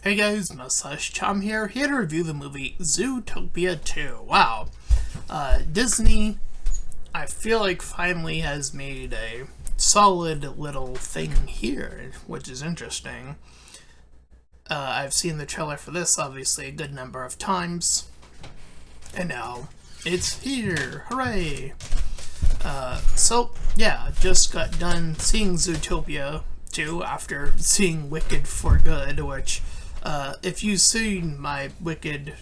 Hey guys, Mustached Tom here to review the movie Zootopia 2. Wow. Disney, I feel like finally has made a solid little thing here, which is interesting. I've seen the trailer for this, obviously, a good number of times. And now, it's here! Hooray! Just got done seeing Zootopia 2 after seeing Wicked for Good, which, if you've seen my Wicked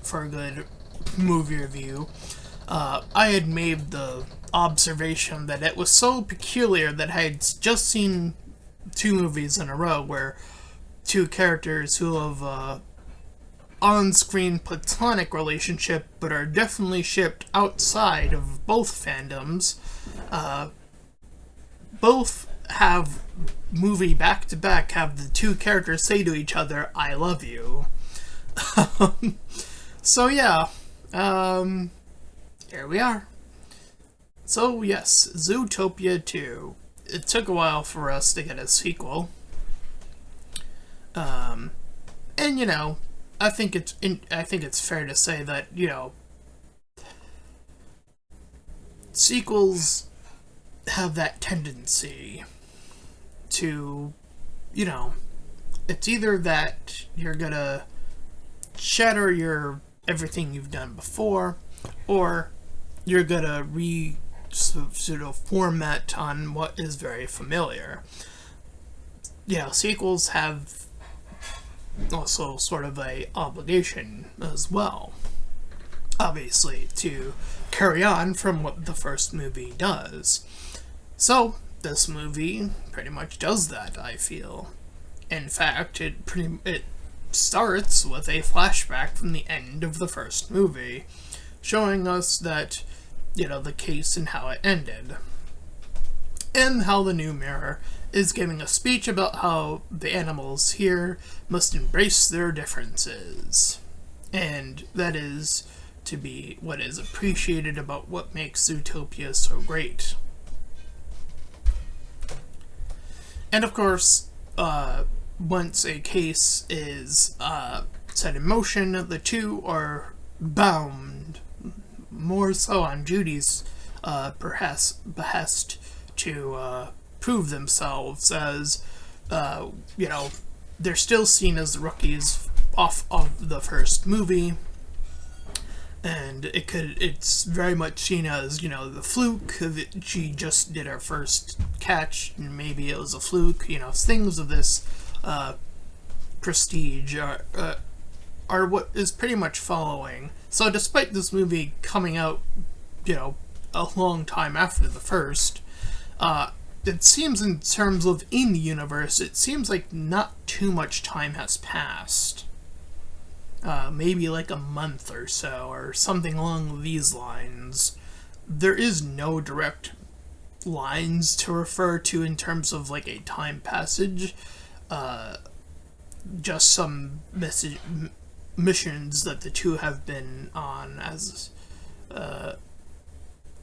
for Good movie review, I had made the observation that it was so peculiar that I had just seen two movies in a row where two characters who have on-screen platonic relationship but are definitely shipped outside of both fandoms, both have movie back-to-back have the two characters say to each other, "I love you." So yeah, here we are. So yes, Zootopia 2. It took a while for us to get a sequel. And you know, I think it's fair to say that, you know, sequels have that tendency to, you know, it's either that you're gonna shatter everything you've done before, or you're gonna sort of format on what is very familiar. You know, sequels have also sort of a obligation as well, obviously, to carry on from what the first movie does. So this movie pretty much does that, I feel. In fact, it starts with a flashback from the end of the first movie, showing us that, you know, the case and how it ended, and how the new mirror is giving a speech about how the animals here must embrace their differences, and that is to be what is appreciated about what makes Zootopia so great. And of course, once a case is set in motion, the two are bound, more so on Judy's behest, to prove themselves as, you know, they're still seen as the rookies off of the first movie, and it's very much seen as, you know, the fluke that she just did her first catch, and maybe it was a fluke, you know, things of this prestige are what is pretty much following. So despite this movie coming out, you know, a long time after the first, it seems in terms of in the universe, it seems like not too much time has passed. Maybe like a month or so, or something along these lines. There is no direct lines to refer to in terms of like a time passage. Just some missions that the two have been on as,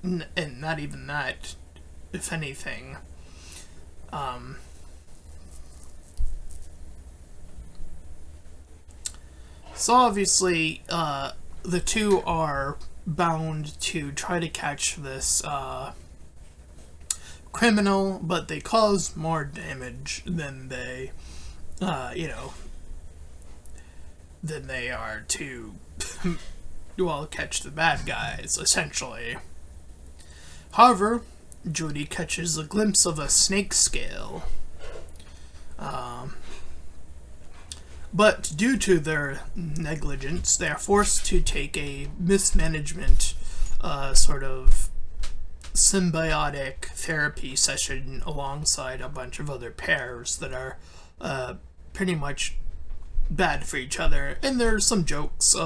and not even that, if anything. So obviously, the two are bound to try to catch this criminal, but they cause more damage than they, you know, than they are to, well, catch the bad guys, essentially. However, Judy catches a glimpse of a snake scale. But due to their negligence, they are forced to take a mismanagement sort of symbiotic therapy session alongside a bunch of other pairs that are pretty much bad for each other. And there's some jokes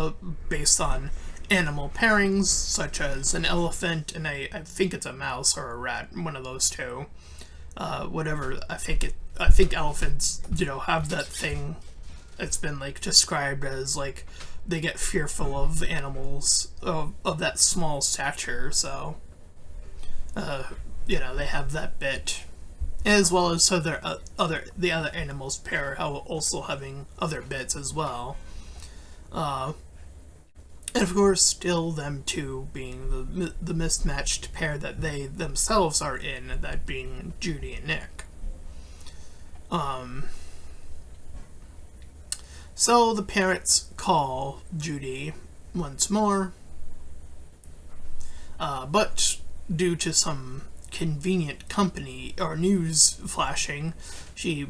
based on animal pairings, such as an elephant and I think it's a mouse or a rat, one of those two. Whatever, I think elephants, you know, have that thing. It's been like described as like they get fearful of animals of that small stature, so you know, they have that bit. as well as the other animals pair also having other bits as well. And of course, still them two being the mismatched pair that they themselves are in, that being Judy and Nick. So the parents call Judy once more, but due to some convenient company or news flashing, she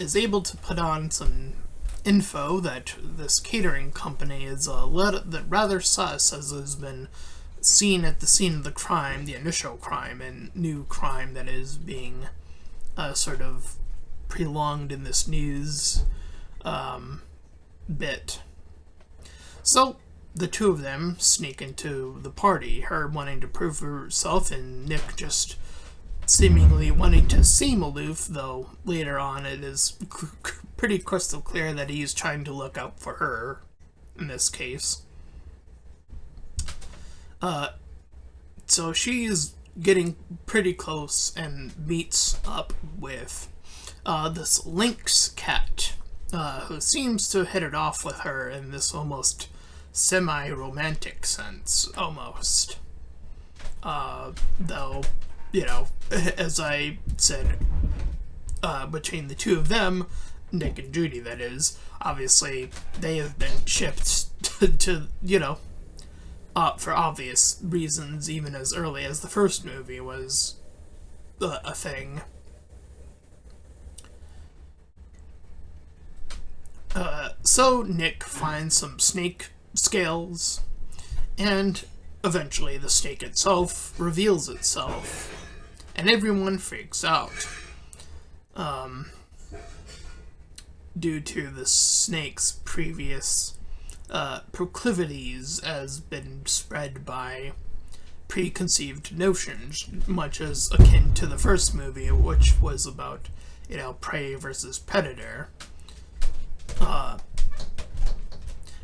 is able to put on some info that this catering company is rather sus, as has been seen at the scene of the crime, the initial crime and new crime that is being sort of prolonged in this news bit. So the two of them sneak into the party, her wanting to prove herself and Nick just seemingly wanting to seem aloof, though later on it is pretty crystal clear that he's trying to look out for her in this case. So she's getting pretty close and meets up with this lynx cat, who seems to hit it off with her in this almost semi-romantic sense, almost. Though, you know, as I said, between the two of them, Nick and Judy, that is, obviously they have been shipped to, you know, for obvious reasons, even as early as the first movie was a thing. So Nick finds some snake scales, and eventually the snake itself reveals itself, and everyone freaks out. Due to the snake's previous proclivities as been spread by preconceived notions, much as akin to the first movie, which was about, you know, prey versus predator.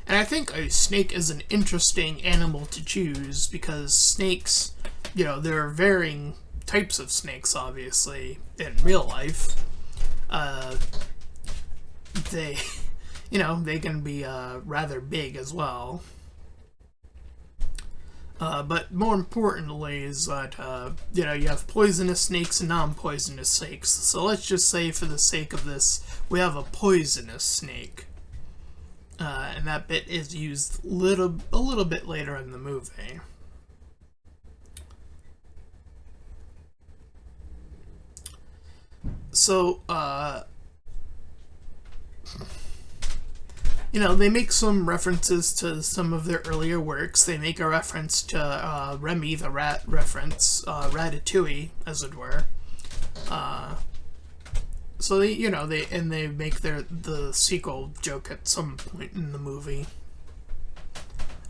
And I think a snake is an interesting animal to choose, because snakes, you know, there are varying types of snakes, obviously, in real life. They, you know, they can be rather big as well. But more importantly is that, you know, you have poisonous snakes and non-poisonous snakes. So let's just say, for the sake of this, we have a poisonous snake. And that bit is used a little bit later in the movie. So, you know, they make some references to some of their earlier works. They make a reference to Remy the Rat reference, Ratatouille, as it were. So they, you know, they make the sequel joke at some point in the movie,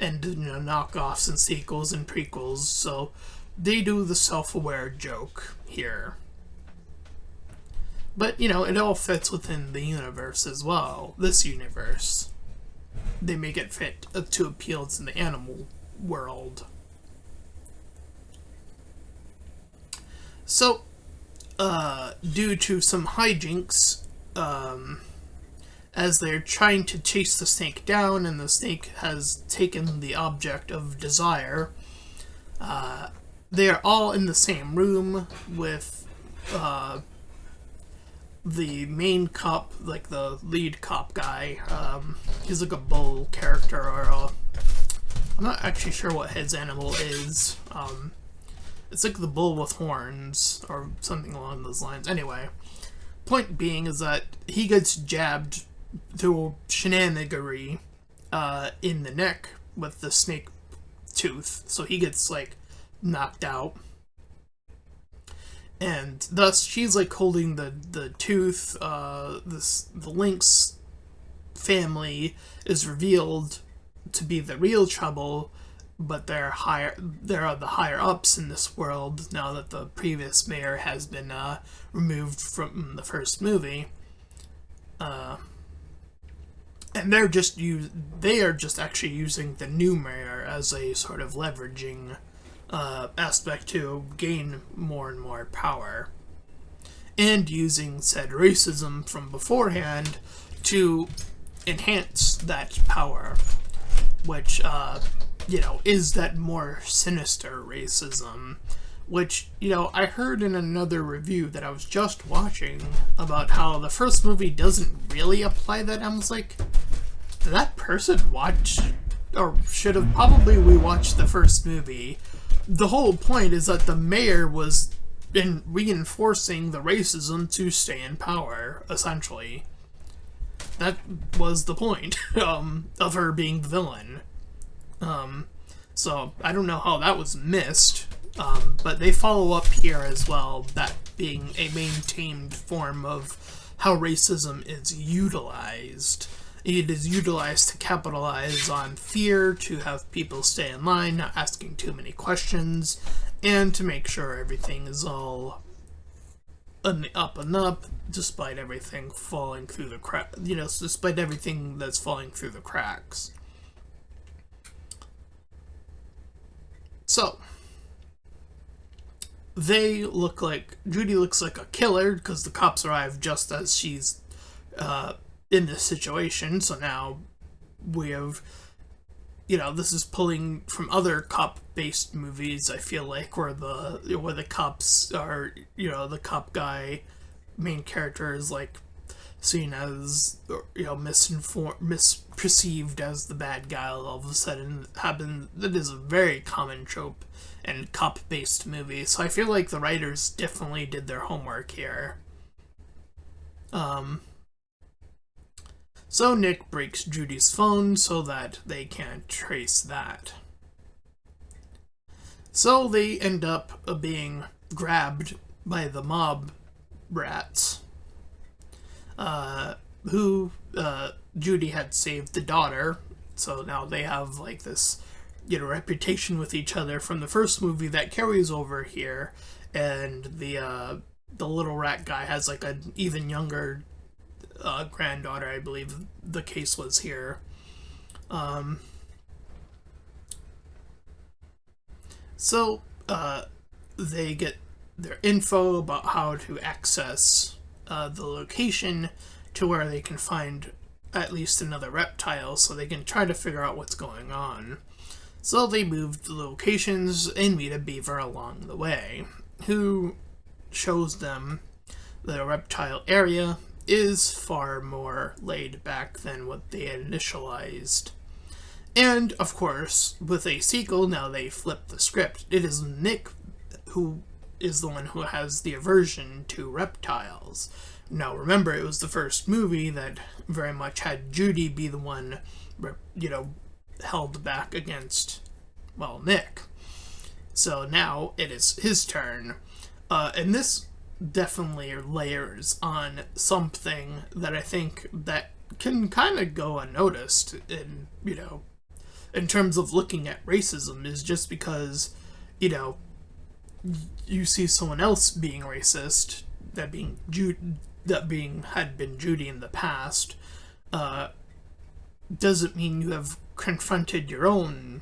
and, you know, knockoffs and sequels and prequels. So they do the self-aware joke here. But, you know, it all fits within the universe as well. This universe. They make it fit to appeal to the animal world. So, due to some hijinks, as they're trying to chase the snake down, and the snake has taken the object of desire, they are all in the same room with, the main cop, like the lead cop guy. He's like a bull character, or I'm not actually sure what his animal is. It's like the bull with horns, or something along those lines. Anyway, point being is that he gets jabbed through shenanigery in the neck with the snake tooth, so he gets, like, knocked out. And thus, she's, like, holding the tooth. The lynx family is revealed to be the real trouble, but they're the higher ups in this world now that the previous mayor has been removed from the first movie. And they are just actually using the new mayor as a sort of leveraging aspect to gain more and more power. and using said racism from beforehand to enhance that power, which, is that more sinister racism. Which, I heard in another review that I was just watching about how the first movie doesn't really apply that. I was like, did that person watch, or should have probably rewatched the first movie? The whole point is that the mayor was reinforcing the racism to stay in power, essentially. That was the point of her being the villain. So I don't know how that was missed, but they follow up here as well, that being a maintained form of how racism is utilized. It is utilized to capitalize on fear, to have people stay in line, not asking too many questions, and to make sure everything is all up and up, despite everything falling through the despite everything that's falling through the cracks. So, Judy looks like a killer because the cops arrive just as she's in this situation. So now we have, this is pulling from other cop-based movies, I feel like, where the cops are, the cop guy, main character is like seen as, misperceived as the bad guy all of a sudden. That is a very common trope in cop-based movies, so I feel like the writers definitely did their homework here. So Nick breaks Judy's phone so that they can't trace that. So they end up being grabbed by the mob rats, who Judy had saved the daughter, so now they have like this, reputation with each other from the first movie that carries over here, and the little rat guy has like an even younger granddaughter, I believe the case was here. So they get their info about how to access the location to where they can find at least another reptile, so they can try to figure out what's going on. So they move the locations and meet a beaver along the way, who shows them the reptile area is far more laid back than what they had initialized. And, of course, with a sequel, now they flip the script. It is Nick who is the one who has the aversion to reptiles. Now, remember, it was the first movie that very much had Judy be the one, held back against, Nick. So now it is his turn. And this definitely layers on something that I think that can kind of go unnoticed in terms of looking at racism, is just because, you see someone else being racist, had been Judy in the past, doesn't mean you have confronted your own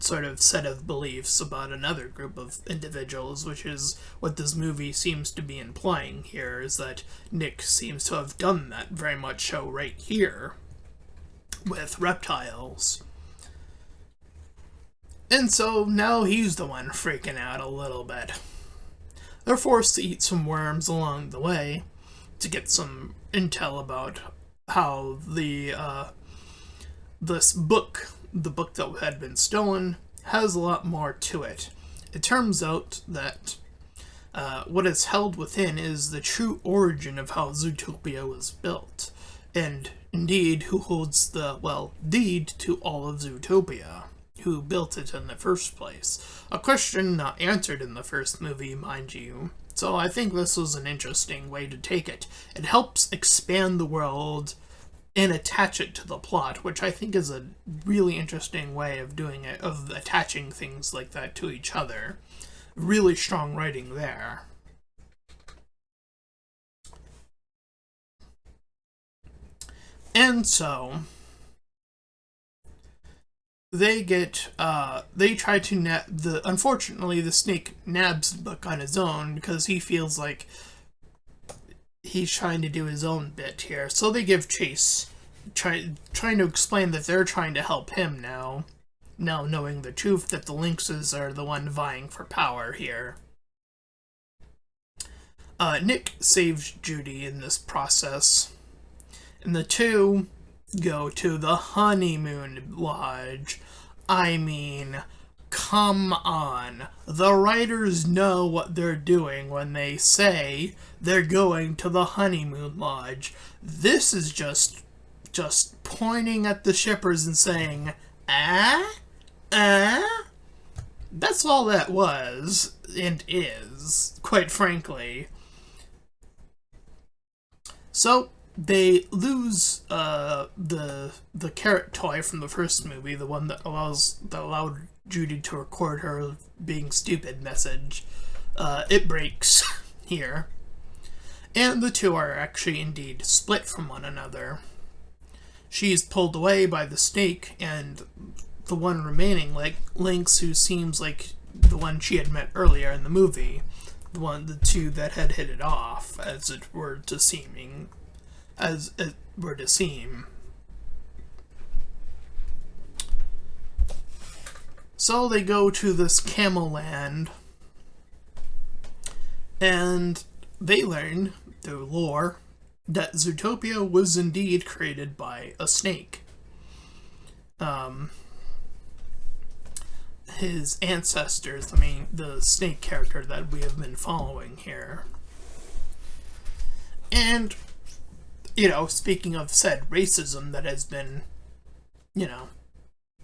sort of set of beliefs about another group of individuals, which is what this movie seems to be implying here, is that Nick seems to have done that very much so right here with reptiles. And so now he's the one freaking out a little bit. They're forced to eat some worms along the way to get some intel about how the book that had been stolen, has a lot more to it. It turns out that what is held within is the true origin of how Zootopia was built, and indeed who holds the, deed to all of Zootopia, who built it in the first place. A question not answered in the first movie, mind you. So I think this was an interesting way to take it. It helps expand the world and attach it to the plot, which I think is a really interesting way of doing it, of attaching things like that to each other. Really strong writing there. And so they try to unfortunately the snake nabs the book on his own because he feels like he's trying to do his own bit here. So they give chase, trying to explain that they're trying to help him now knowing the truth that the Lynxes are the one vying for power here. Nick saves Judy in this process, and the two go to the honeymoon lodge. I mean, come on. The writers know what they're doing when they say they're going to the honeymoon lodge. This is just pointing at the shippers and saying, That's all that was, and is, quite frankly. So, they lose the carrot toy from the first movie, the one that allowed Judy to record her being stupid message. It breaks here. And the two are actually indeed split from one another. She's pulled away by the snake, and the one remaining, like Lynx, who seems like the one she had met earlier in the movie, the two that had hit it off, as it were to seem. So they go to this camel land, and they learn, through lore, that Zootopia was indeed created by a snake. His ancestors, the snake character that we have been following here. And, speaking of said racism that has been,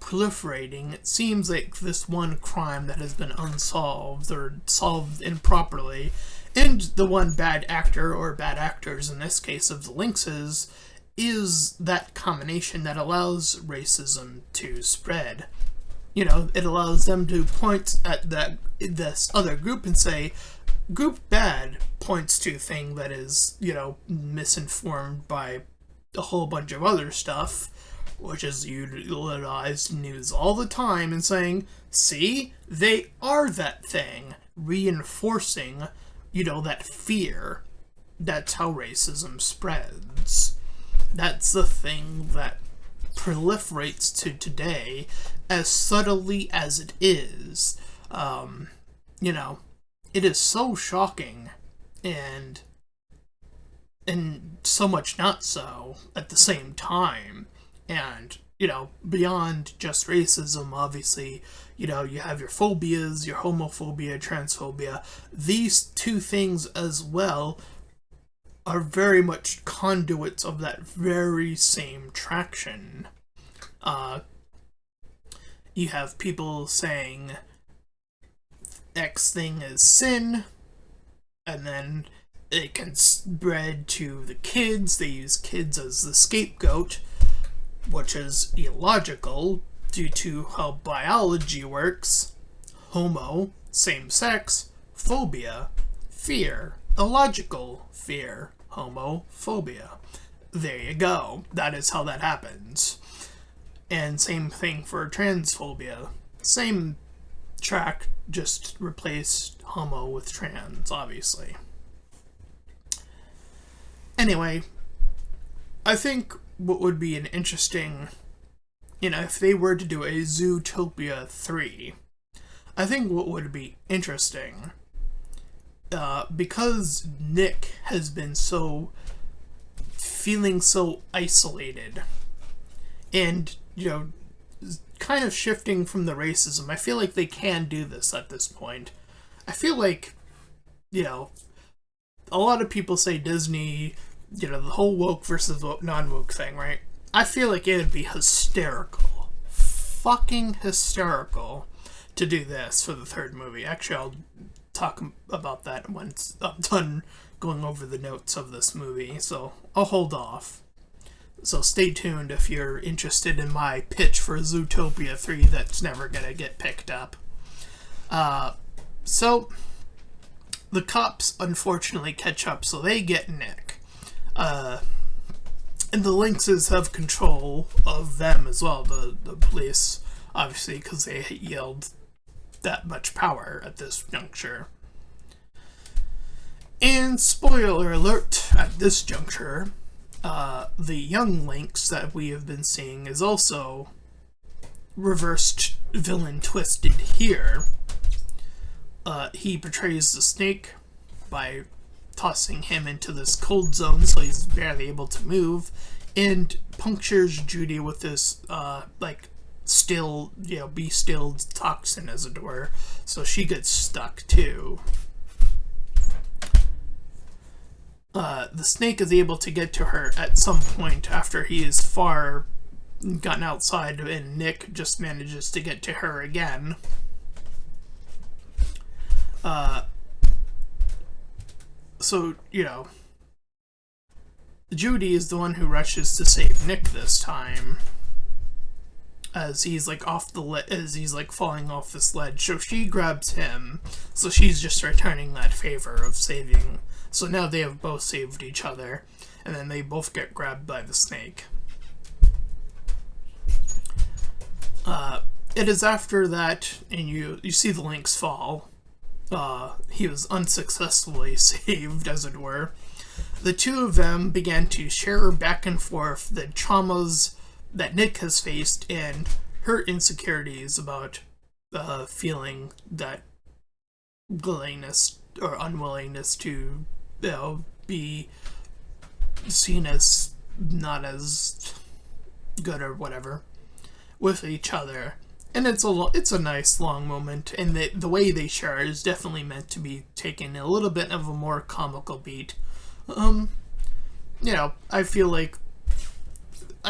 proliferating, it seems like this one crime that has been unsolved or solved improperly, and the one bad actor or bad actors in this case of the Lynxes, is that combination that allows racism to spread. It allows them to point at this other group and say, group bad points to thing that is, misinformed by a whole bunch of other stuff, which is utilized in news all the time, and saying, see, they are that thing, reinforcing, that fear. That's how racism spreads. That's the thing that proliferates to today, as subtly as it is. It is so shocking, and so much not so at the same time. And, beyond just racism, obviously, you have your phobias, your homophobia, transphobia. These two things as well are very much conduits of that very same traction. You have people saying X thing is sin, and then it can spread to the kids. They use kids as the scapegoat, which is illogical due to how biology works. Homo, same sex, phobia, fear, illogical fear, homophobia. There you go. That is how that happens. And same thing for transphobia. Same track, just replaced homo with trans, obviously. Anyway, I think what would be an interesting, if they were to do a Zootopia 3, I think what would be interesting, because Nick has been feeling so isolated, and, kind of shifting from the racism, I feel like they can do this at this point. I feel like, a lot of people say Disney, the whole woke versus non-woke thing, right? I feel like it would be hysterical. Fucking hysterical to do this for the third movie. Actually, I'll talk about that once I'm done going over the notes of this movie, so I'll hold off. So stay tuned if you're interested in my pitch for Zootopia 3 that's never gonna get picked up. So the cops unfortunately catch up, so they get Nick. And the Lynxes have control of them as well, the police, obviously, because they yield that much power at this juncture. And spoiler alert at this juncture, the young Lynx that we have been seeing is also reversed villain twisted here. He betrays the snake by tossing him into this cold zone so he's barely able to move, and punctures Judy with this, still, be stilled toxin, as it were, so she gets stuck too. The snake is able to get to her at some point after he is far gotten outside, and Nick just manages to get to her again. So, Judy is the one who rushes to save Nick this time, as he's falling off this ledge. So she grabs him, so she's just returning that favor of saving. So now they have both saved each other, and then they both get grabbed by the snake. It is after that, and you see the Lynx fall. He was unsuccessfully saved, as it were. The two of them began to share back and forth the traumas that Nick has faced and her insecurities about feeling that willingness or unwillingness to, be seen as not as good or whatever with each other. And it's a nice long moment, and the way they share is definitely meant to be taken a little bit of a more comical beat. I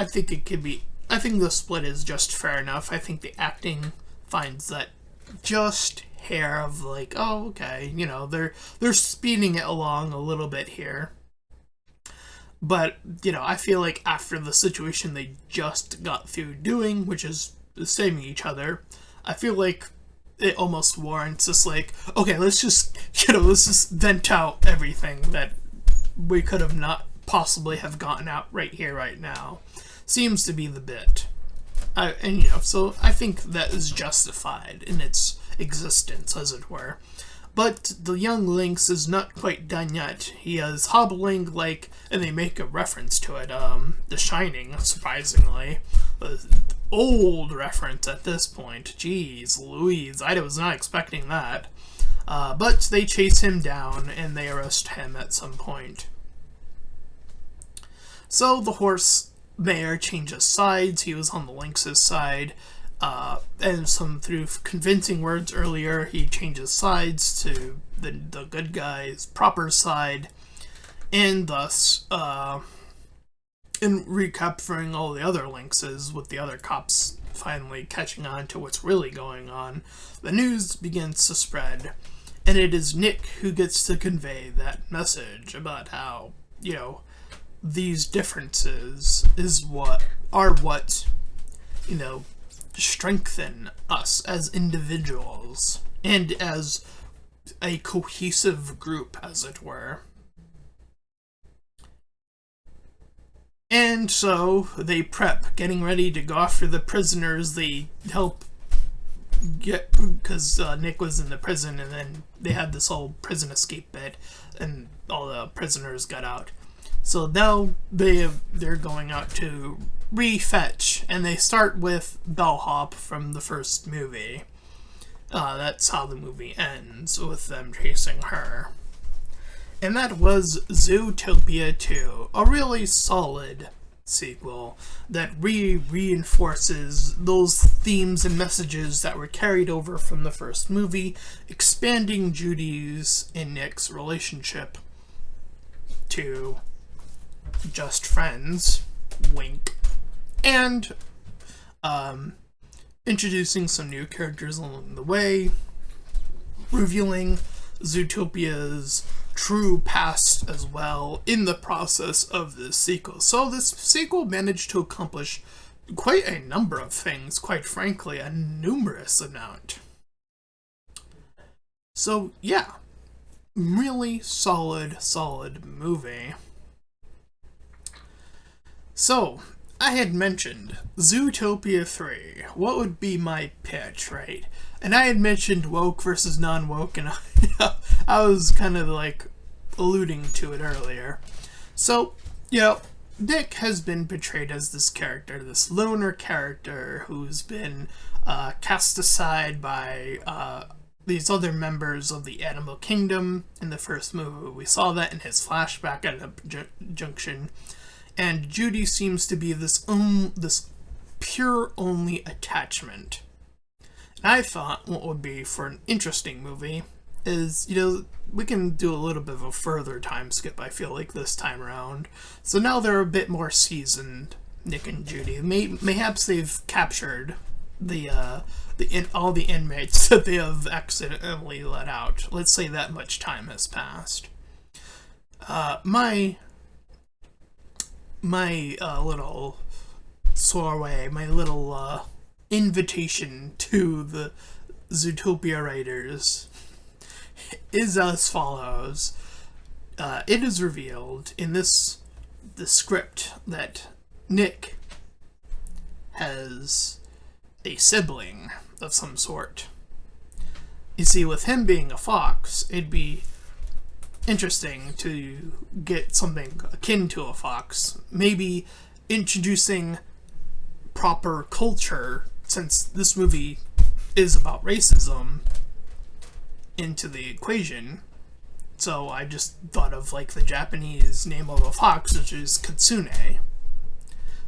think the split is just fair enough. I think the acting finds that just hair of oh, okay, they're speeding it along a little bit here. But, I feel like after the situation they just got through doing, which is saving each other, I feel like it almost warrants this, okay, let's just vent out everything that we could have not possibly have gotten out right here, right now. Seems to be the bit. So I think that is justified in its existence, as it were. But the young Lynx is not quite done yet. He is hobbling and they make a reference to it, The Shining, surprisingly. Old reference at this point. Jeez Louise, I was not expecting that. But they chase him down and they arrest him at some point. So the horse mayor changes sides. He was on the Lynx's side. And through convincing words earlier, he changes sides to the good guy's proper side, and thus, in recapturing all the other Lynxes, with the other cops finally catching on to what's really going on, the news begins to spread, and it is Nick who gets to convey that message about how, these differences are what strengthen us as individuals and as a cohesive group, as it were. And so they prep, getting ready to go after the prisoners. They help get, because Nick was in the prison, and then they had this whole prison escape bit, and all the prisoners got out. So now they're going out to refetch, and they start with Bellhop from the first movie. That's how the movie ends, with them chasing her. And that was Zootopia 2, a really solid sequel that reinforces those themes and messages that were carried over from the first movie, expanding Judy's and Nick's relationship to just friends, wink, and introducing some new characters along the way, revealing Zootopia's true past as well in the process of this sequel. So this sequel managed to accomplish quite a number of things, quite frankly, a numerous amount. So yeah, really solid movie. So, I had mentioned Zootopia 3. What would be my pitch, right? And I had mentioned woke versus non-woke, and I was kind of alluding to it earlier. So, Nick has been portrayed as this character, this loner character who's been cast aside by these other members of the animal kingdom in the first movie. We saw that in his flashback at a junction. And Judy seems to be this pure only attachment. And I thought what would be for an interesting movie is, we can do a little bit of a further time skip, I feel like, this time around. So now they're a bit more seasoned, Nick and Judy. Mayhaps they've captured all the inmates that they have accidentally let out. Let's say that much time has passed. My little soiree, my little invitation to the Zootopia writers is as follows. It is revealed in the script that Nick has a sibling of some sort. You see, with him being a fox, it'd be interesting to get something akin to a fox. Maybe introducing proper culture, since this movie is about racism, into the equation. So I just thought of the Japanese name of a fox, which is Kitsune.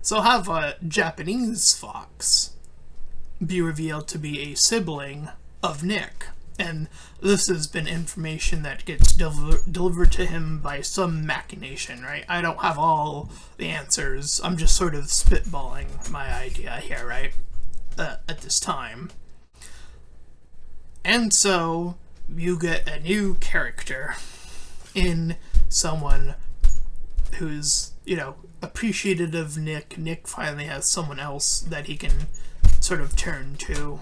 So have a Japanese fox be revealed to be a sibling of Nick. And this has been information that gets delivered to him by some machination, right? I don't have all the answers. I'm just sort of spitballing my idea here, right? At this time. And so you get a new character in someone who's, appreciative of Nick. Nick finally has someone else that he can sort of turn to.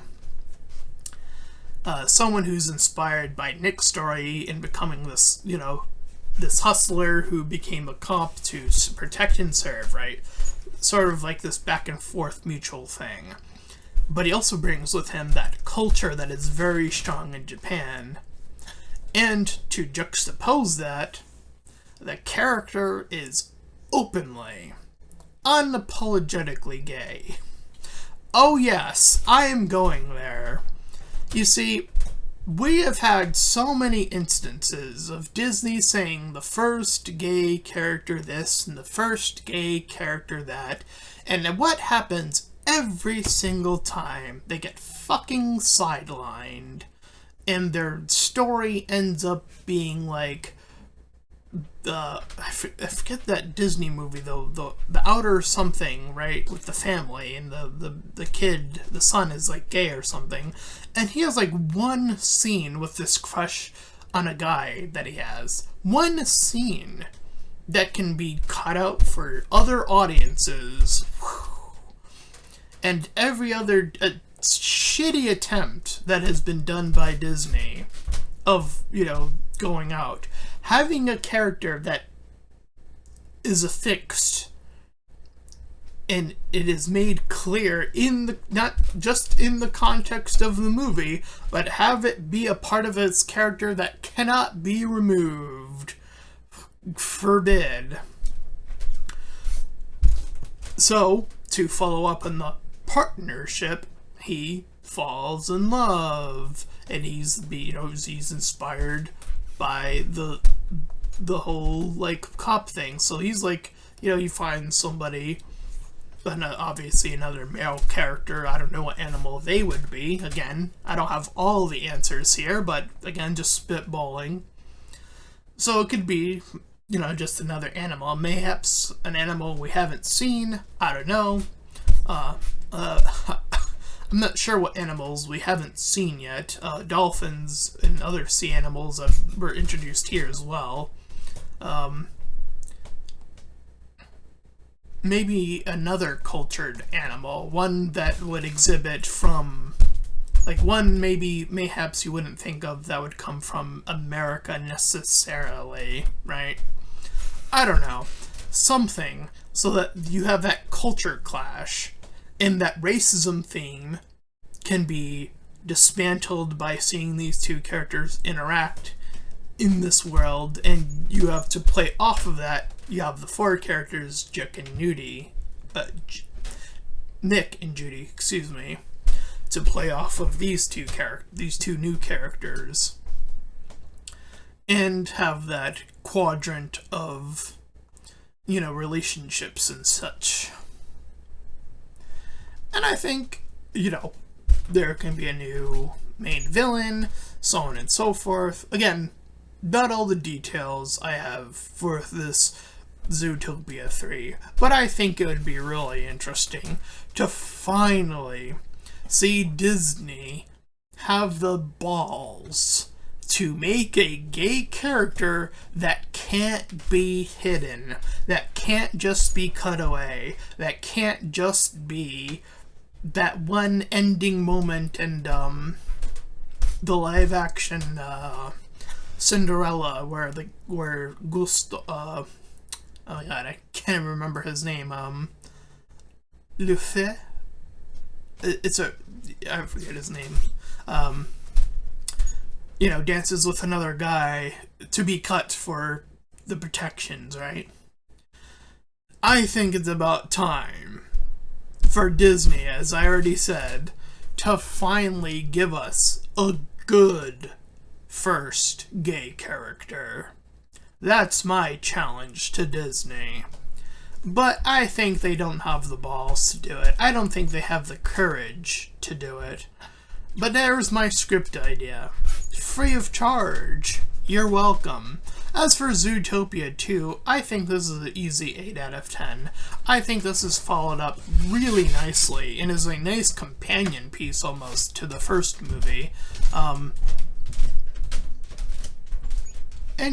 Someone who's inspired by Nick's story in becoming this, this hustler who became a cop to protect and serve, right? Sort of like this back and forth mutual thing. But he also brings with him that culture that is very strong in Japan. And to juxtapose that, the character is openly, unapologetically gay. Oh yes, I am going there. You see, we have had so many instances of Disney saying the first gay character this and the first gay character that, and what happens every single time? They get fucking sidelined, and their story ends up being like I forget that Disney movie though, the Outer something, right, with the family, and the kid, the son is gay or something, and he has one scene with this crush on a guy that he has. One scene that can be cut out for other audiences. And every other shitty attempt that has been done by Disney of, going out. Having a character that is affixed and it is made clear not just in the context of the movie, but have it be a part of its character that cannot be removed. Forbid. So, to follow up on the partnership, he falls in love, and he's inspired by the whole cop thing. So he's he finds somebody, and obviously another male character. I don't know what animal they would be. Again, I don't have all the answers here, but again, just spitballing. So it could be just another animal, mayhaps an animal we haven't seen. I don't know. I'm not sure what animals we haven't seen yet. Dolphins and other sea animals were introduced here as well. Maybe another cultured animal, one that would exhibit from, one mayhaps you wouldn't think of that would come from America necessarily, right? I don't know. Something so that you have that culture clash, and that racism theme can be dismantled by seeing these two characters interact in this world, and you have to play off of that. You have the four characters, Nick and Judy, excuse me, to play off of these two new characters, and have that quadrant of, relationships and such. And I think, there can be a new main villain, so on and so forth. Again, not all the details I have for this Zootopia 3, but I think it would be really interesting to finally see Disney have the balls to make a gay character that can't be hidden, that can't just be cut away, that can't just be that one ending moment in the live action Cinderella where Gusto oh my god, I can't remember his name, Le Fay? I forget his name. Dances with another guy to be cut for the protections, right? I think it's about time for Disney, as I already said, to finally give us a good first gay character. That's my challenge to Disney. But I think they don't have the balls to do it. I don't think they have the courage to do it. But there's my script idea. Free of charge. You're welcome. As for Zootopia 2, I think this is an easy 8 out of 10. I think this is followed up really nicely and is a nice companion piece almost to the first movie. And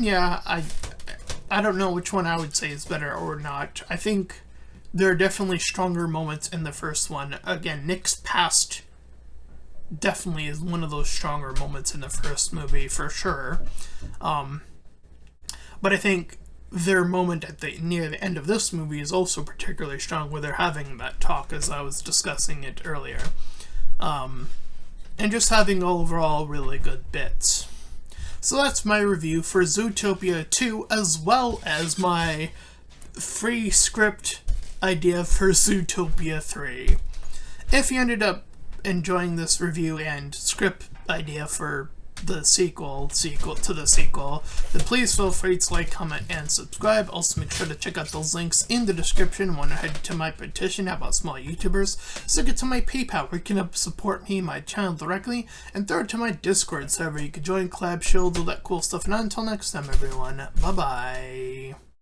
yeah, I don't know which one I would say is better or not. I think there are definitely stronger moments in the first one. Again, Nick's past definitely is one of those stronger moments in the first movie, for sure. But I think their moment near the end of this movie is also particularly strong, where they're having that talk, as I was discussing it earlier. And just having overall really good bits. So that's my review for Zootopia 2, as well as my free script idea for Zootopia 3. If you ended up enjoying this review and script idea for the sequel to the sequel, then please feel free to like, comment, and subscribe. Also, make sure to check out those links in the description. Want to head to my petition about small YouTubers, so get to my PayPal where you can help support me, my channel directly, and third to my Discord server. You can join collab shields, all that cool stuff. And until next time, everyone, bye bye.